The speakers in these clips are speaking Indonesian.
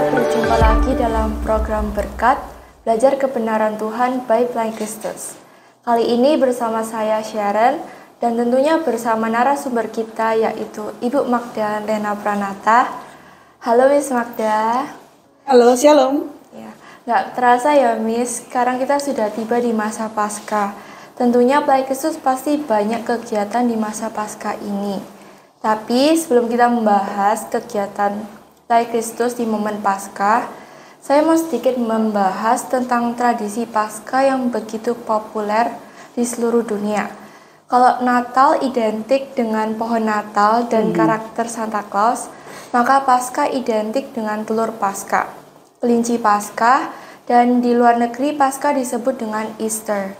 berjumpa lagi dalam program Berkat, Belajar Kebenaran Tuhan by Pelangi Kristus. Kali ini bersama saya Sharon dan tentunya bersama narasumber kita yaitu Ibu Magda Lena Pranata. Halo Miss Magda. Halo, Shalom. Ya, nggak terasa ya Miss, sekarang kita sudah tiba di masa Paskah. Tentunya Pelangi Kristus pasti banyak kegiatan di masa Paskah ini. Tapi sebelum kita membahas kegiatan Pelangi Kristus di momen Paskah, saya mau sedikit membahas tentang tradisi Paskah yang begitu populer di seluruh dunia. Kalau Natal identik dengan pohon Natal dan karakter Santa Claus, maka Paskah identik dengan telur Paskah, kelinci Paskah, dan di luar negeri Paskah disebut dengan Easter.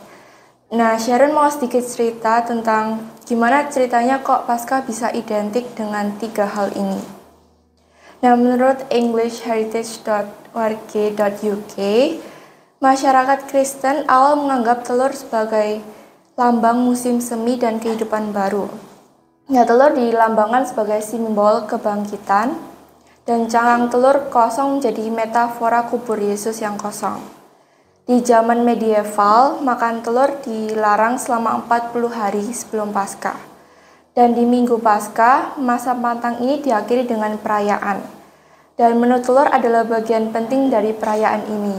Nah, Sharon mau sedikit cerita tentang gimana ceritanya kok Paskah bisa identik dengan tiga hal ini. Nah, menurut englishheritage.org.uk, masyarakat Kristen awal menganggap telur sebagai lambang musim semi dan kehidupan baru. Nah, telur dilambangkan sebagai simbol kebangkitan, dan cangkang telur kosong menjadi metafora kubur Yesus yang kosong. Di zaman medieval, makan telur dilarang selama 40 hari sebelum Paskah. Dan di Minggu Paskah, masa pantang ini diakhiri dengan perayaan. Dan menu telur adalah bagian penting dari perayaan ini.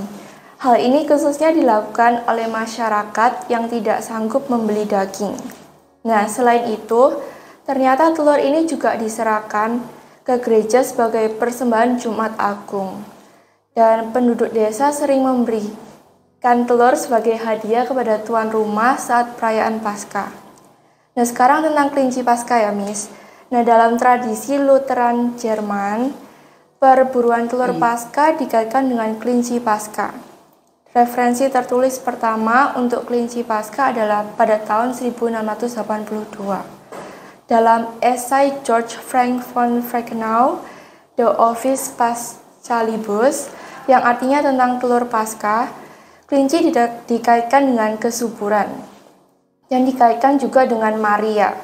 Hal ini khususnya dilakukan oleh masyarakat yang tidak sanggup membeli daging. Nah, selain itu, ternyata telur ini juga diserahkan ke gereja sebagai persembahan Jumat Agung. Dan penduduk desa sering memberikan telur sebagai hadiah kepada tuan rumah saat perayaan Paskah. Nah, sekarang tentang kelinci Paskah ya, Miss. Nah, dalam tradisi Lutheran Jerman, perburuan telur Paskah dikaitkan dengan kelinci Paskah. Referensi tertulis pertama untuk kelinci Paskah adalah pada tahun 1682. Dalam esai George Frank von Frankenau, The Office Paschalibus, yang artinya tentang telur Paskah, kelinci dikaitkan dengan kesuburan. Yang dikaitkan juga dengan Maria.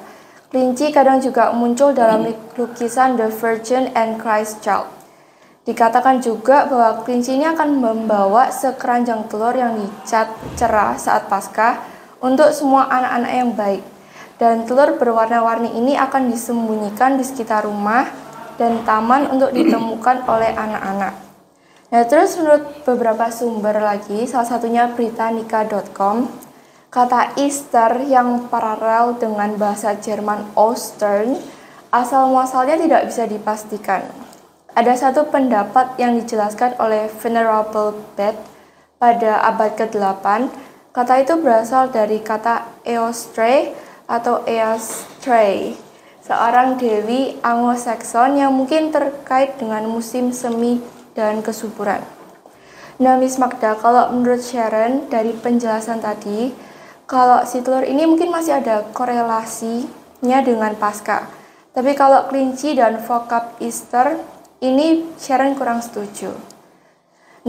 Kelinci kadang juga muncul dalam lukisan The Virgin and Christ Child. Dikatakan juga bahwa kelinci ini akan membawa sekeranjang telur yang dicat cerah saat Paskah untuk semua anak-anak yang baik. Dan telur berwarna-warni ini akan disembunyikan di sekitar rumah dan taman untuk ditemukan oleh anak-anak. Nah, terus menurut beberapa sumber lagi, salah satunya Britannica.com, kata Easter yang paralel dengan bahasa Jerman Ostern, asal-muasalnya tidak bisa dipastikan. Ada satu pendapat yang dijelaskan oleh Venerable Bede pada abad ke-8, kata itu berasal dari kata Eostre atau Eastrae, seorang dewi Anglo-Saxon yang mungkin terkait dengan musim semi dan kesuburan. Nah, Miss Magda, kalau menurut Sharon dari penjelasan tadi, kalau si telur ini mungkin masih ada korelasinya dengan Paskah. Tapi kalau kelinci dan vokab Easter, ini Sharon kurang setuju.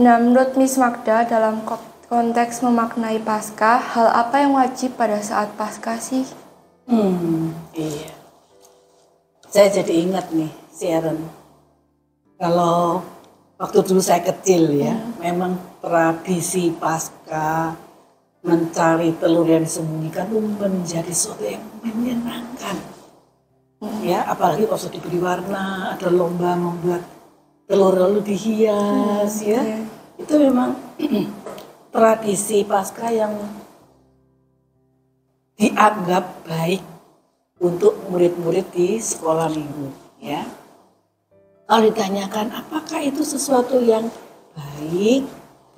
Nah, menurut Miss Magda, dalam konteks memaknai Paskah, hal apa yang wajib pada saat Paskah sih? Iya. Saya jadi ingat nih, Sharon. Kalau waktu dulu saya kecil ya, memang tradisi Paskah, mencari telur yang disembunyikan itu menjadi sesuatu yang menyenangkan. Ya, apalagi kalau sudah diberi warna, ada lomba membuat telur lalu dihias, ya. Itu memang tradisi Paskah yang dianggap baik untuk murid-murid di sekolah minggu, ya. Kalau ditanyakan apakah itu sesuatu yang baik,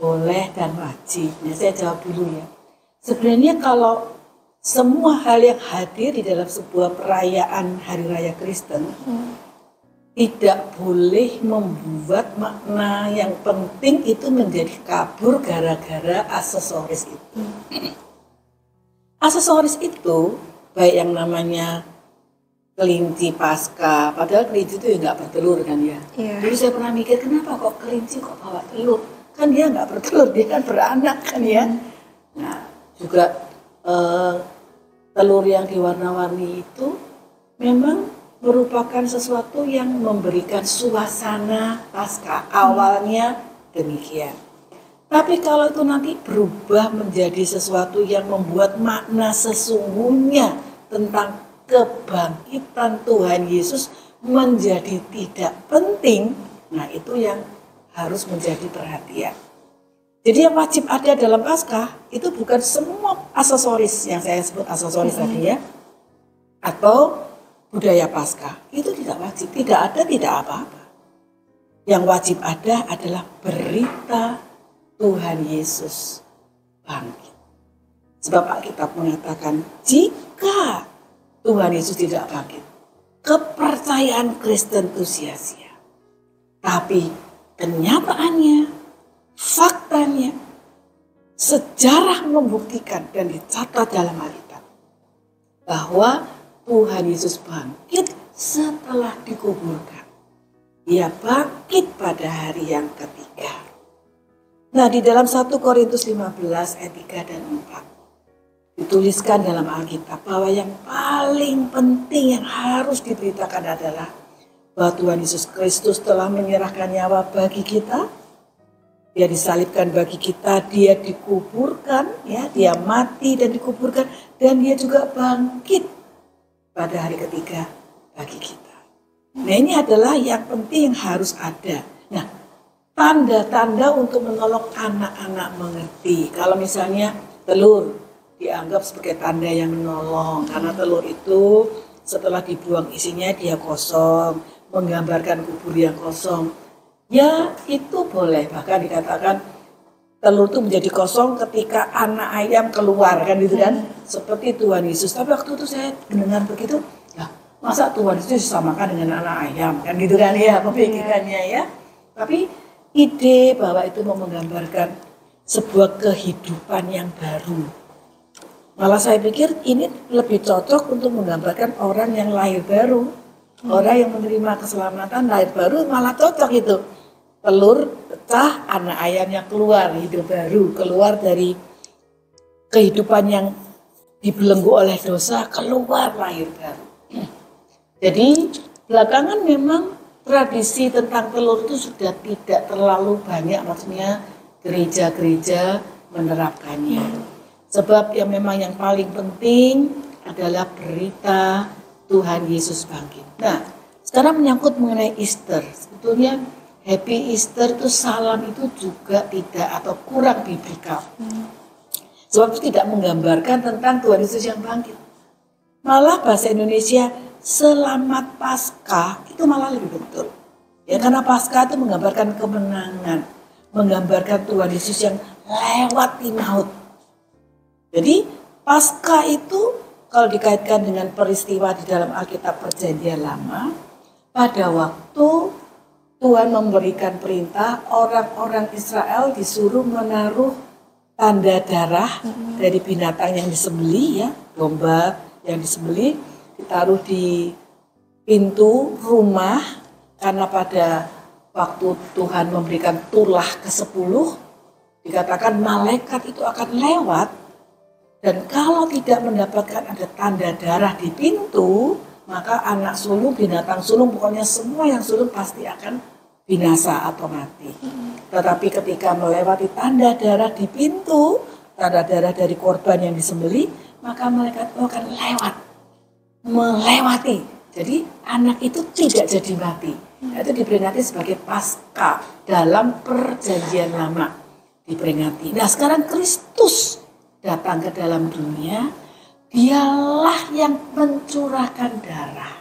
boleh dan wajib. Nah, saya jawab dulu ya. Sebenarnya kalau semua hal yang hadir di dalam sebuah perayaan Hari Raya Kristen tidak boleh membuat makna yang penting itu menjadi kabur gara-gara aksesoris itu. Aksesoris itu baik yang namanya kelinci Paskah, padahal kelinci itu nggak bertelur kan ya. Jadi saya pernah mikir kenapa kok kelinci kok bawa telur? Kan dia nggak bertelur, dia kan beranak kan ya. Nah, juga telur yang diwarna-warni itu memang merupakan sesuatu yang memberikan suasana Paskah. Awalnya demikian. Tapi kalau itu nanti berubah menjadi sesuatu yang membuat makna sesungguhnya tentang kebangkitan Tuhan Yesus menjadi tidak penting, nah itu yang harus menjadi perhatian. Jadi yang wajib ada dalam Paskah itu bukan semua aksesoris yang saya sebut aksesoris tadi ya, atau budaya Paskah. Itu tidak wajib, tidak ada, tidak apa-apa. Yang wajib ada adalah berita Tuhan Yesus bangkit. Sebab Alkitab mengatakan jika Tuhan Yesus tidak bangkit, kepercayaan Kristen itu sia-sia. Tapi kenyataannya, faktanya, sejarah membuktikan dan dicatat dalam Alkitab bahwa Tuhan Yesus bangkit setelah dikuburkan. Dia bangkit pada hari yang ketiga. Nah, di dalam 1 Korintus 15 ayat 3 dan 4 dituliskan dalam Alkitab bahwa yang paling penting yang harus diberitakan adalah bahwa Tuhan Yesus Kristus telah menyerahkan nyawa bagi kita. Dia disalibkan bagi kita, dia dikuburkan, ya, dia mati dan dikuburkan, dan dia juga bangkit pada hari ketiga bagi kita. Nah, ini adalah yang penting yang harus ada. Nah, tanda-tanda untuk menolong anak-anak mengerti. Kalau misalnya telur dianggap sebagai tanda yang menolong, karena telur itu setelah dibuang isinya dia kosong, menggambarkan kubur yang kosong. Ya itu boleh, bahkan dikatakan telur itu menjadi kosong ketika anak ayam keluar, kan gitu kan, seperti Tuhan Yesus. Tapi waktu itu saya mendengar begitu, ya masa Tuhan Yesus disamakan dengan anak ayam, kan gitu kan ya pemikirannya ya. Tapi ide bahwa itu mau menggambarkan sebuah kehidupan yang baru. Malah saya pikir ini lebih cocok untuk menggambarkan orang yang lahir baru. Orang yang menerima keselamatan lahir baru malah cocok itu. Telur pecah, anak ayamnya keluar, hidup baru. Keluar dari kehidupan yang dibelenggu oleh dosa, keluar lahir baru. Jadi belakangan memang tradisi tentang telur itu sudah tidak terlalu banyak, maksudnya gereja-gereja menerapkannya. Sebab yang memang yang paling penting adalah berita Tuhan Yesus bangkit. Nah, sekarang menyangkut mengenai Easter. Sebetulnya Happy Easter itu salam itu juga tidak atau kurang biblikal. Sebab itu tidak menggambarkan tentang Tuhan Yesus yang bangkit. Malah bahasa Indonesia Selamat Paskah itu malah lebih betul. Ya, karena Paskah itu menggambarkan kemenangan, menggambarkan Tuhan Yesus yang lewati maut. Jadi Paskah itu kalau dikaitkan dengan peristiwa di dalam Alkitab Perjanjian Lama, pada waktu Tuhan memberikan perintah orang-orang Israel disuruh menaruh tanda darah dari binatang yang disembelih, ya, domba yang disembelih ditaruh di pintu rumah, karena pada waktu Tuhan memberikan tulah ke-10 dikatakan malaikat itu akan lewat, dan kalau tidak mendapatkan ada tanda darah di pintu, maka anak sulung, binatang sulung, pokoknya semua yang sulung pasti akan binasa atau mati. Tetapi ketika melewati tanda darah di pintu, tanda darah dari korban yang disembelih, maka malaikat itu akan melewati. Jadi anak itu tidak jadi mati. Itu diperingati sebagai Paskah dalam Perjanjian Lama, diperingati. Nah, sekarang Kristus datang ke dalam dunia, dialah yang mencurahkan darah.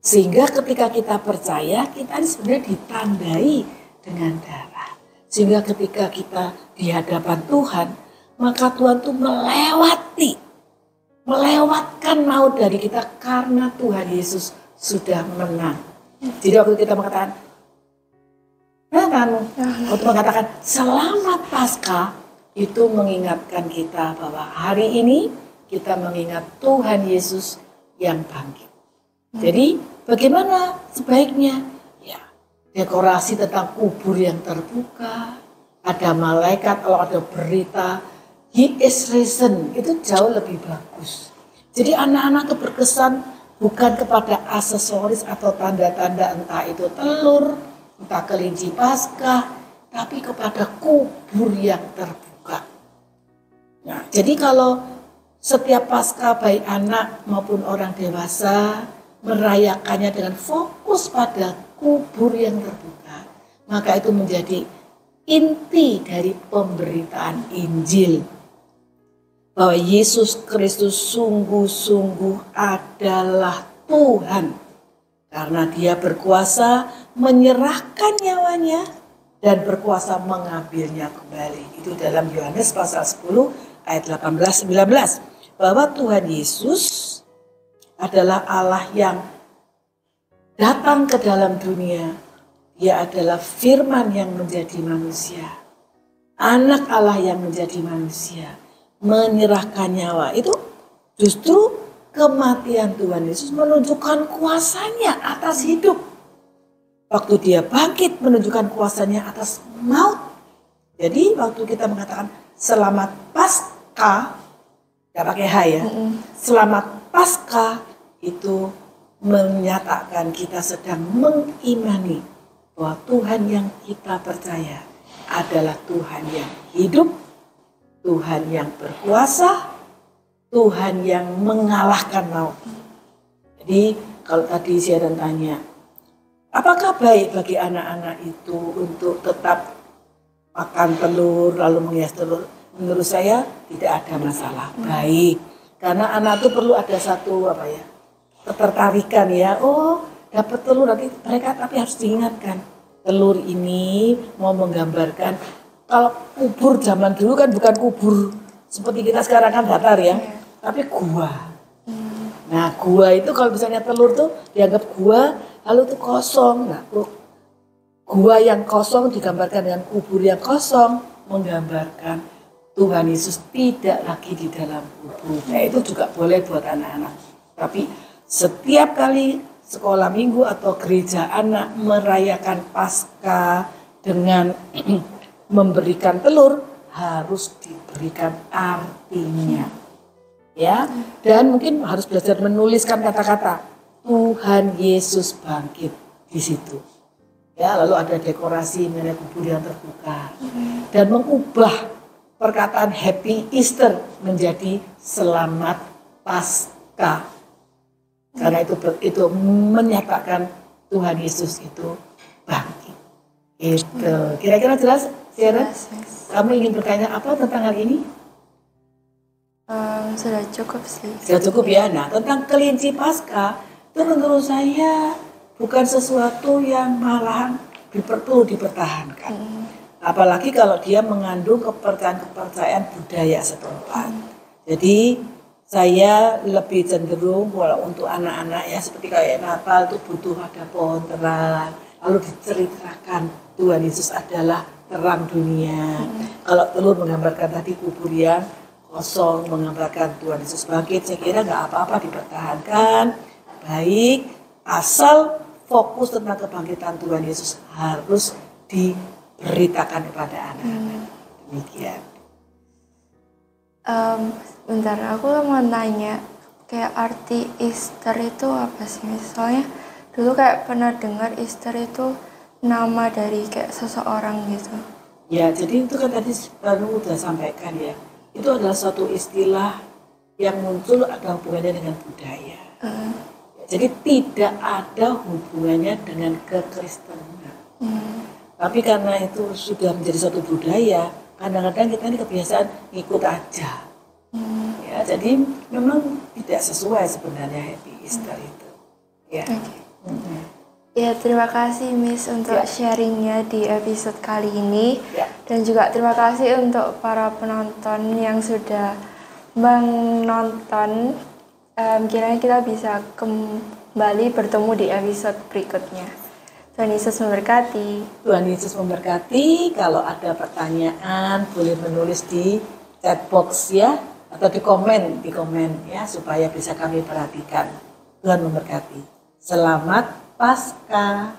Sehingga ketika kita percaya, kita sebenarnya ditandai dengan darah. Sehingga ketika kita di hadapan Tuhan, maka Tuhan itu melewatkan maut dari kita karena Tuhan Yesus sudah menang. Jadi waktu kita mengatakan, waktu mengatakan Selamat Paskah, itu mengingatkan kita bahwa hari ini kita mengingat Tuhan Yesus yang bangkit. Jadi bagaimana sebaiknya? Ya, dekorasi tentang kubur yang terbuka, ada malaikat, kalau ada berita He is risen, itu jauh lebih bagus. Jadi anak-anak itu berkesan bukan kepada aksesoris atau tanda-tanda entah itu telur, entah kelinci Paskah, tapi kepada kubur yang terbuka. Nah, jadi kalau setiap Paskah baik anak maupun orang dewasa merayakannya dengan fokus pada kubur yang terbuka, maka itu menjadi inti dari pemberitaan Injil. Bahwa Yesus Kristus sungguh-sungguh adalah Tuhan. Karena dia berkuasa menyerahkan nyawanya dan berkuasa mengambilnya kembali. Itu dalam Yohanes pasal 10 ayat 18-19. Bahwa Tuhan Yesus adalah Allah yang datang ke dalam dunia. Dia adalah firman yang menjadi manusia. Anak Allah yang menjadi manusia. Menyerahkan nyawa. Itu justru kematian Tuhan Yesus menunjukkan kuasanya atas hidup. Waktu dia bangkit menunjukkan kuasanya atas maut. Jadi waktu kita mengatakan selamat Paskah, gak pakai H ya. Selamat Paskah itu menyatakan kita sedang mengimani bahwa Tuhan yang kita percaya adalah Tuhan yang hidup, Tuhan yang berkuasa, Tuhan yang mengalahkan maut. Jadi kalau tadi Sharon tanya, apakah baik bagi anak-anak itu untuk tetap makan telur lalu menghias telur? Menurut saya tidak ada masalah. Baik, karena anak itu perlu ada satu ketertarikan ya. Oh, dapat telur nanti mereka tapi harus diingatkan. Telur ini mau menggambarkan kalau kubur zaman dulu kan bukan kubur seperti kita sekarang kan datar ya, tapi gua. Nah, gua itu kalau misalnya telur tuh dianggap gua, lalu tuh kosong. Nah, gua yang kosong digambarkan dengan kubur yang kosong, menggambarkan Tuhan Yesus tidak lagi di dalam kubur. Nah, itu juga boleh buat anak-anak. Tapi setiap kali sekolah minggu atau gereja anak merayakan Paskah dengan memberikan telur, harus diberikan artinya. Ya, dan mungkin harus belajar menuliskan kata-kata Tuhan Yesus bangkit di situ. Ya, lalu ada dekorasi mengenai kubur yang terbuka dan mengubah perkataan Happy Easter menjadi Selamat Paskah. Karena itu menyatakan Tuhan Yesus itu bangkit. Itu kira-kira jelas, Sharon? Kamu ingin bertanya apa tentang hal ini? Sudah cukup sih. Sudah cukup ya. Nah, tentang kelinci Paskah itu menurut saya bukan sesuatu yang malahan perlu dipertahankan. Apalagi kalau dia mengandung kepercayaan budaya setempat. Jadi saya lebih cenderung kalau untuk anak-anak ya seperti kayak Natal itu butuh ada pohon terang, lalu diceritakan Tuhan Yesus adalah terang dunia. Kalau telur menggambarkan tadi kubur yang kosong, menggambarkan Tuhan Yesus bangkit, saya kira nggak apa-apa dipertahankan. Baik, asal fokus tentang kebangkitan Tuhan Yesus harus diberitakan kepada anak-anak. Demikian. Bentar, aku mau nanya, kayak arti Easter itu apa sih? Misalnya dulu kayak pernah dengar Easter itu nama dari kayak seseorang gitu. Ya, jadi itu kan tadi baru udah sampaikan ya. Itu adalah suatu istilah yang muncul ada hubungannya dengan budaya. Jadi tidak ada hubungannya dengan kekristenan. Tapi karena itu sudah menjadi suatu budaya, kadang-kadang kita ini kebiasaan ikut aja. Ya, jadi memang tidak sesuai sebenarnya Happy Easter itu. Ya. Ya, terima kasih Miss untuk sharingnya di episode kali ini. Dan juga terima kasih untuk para penonton yang sudah menonton. Kiranya kita bisa kembali bertemu di episode berikutnya. Tuhan Yesus memberkati. Tuhan Yesus memberkati. Kalau ada pertanyaan boleh menulis di chat box ya, atau di komen ya, supaya bisa kami perhatikan. Tuhan memberkati. Selamat Paskah.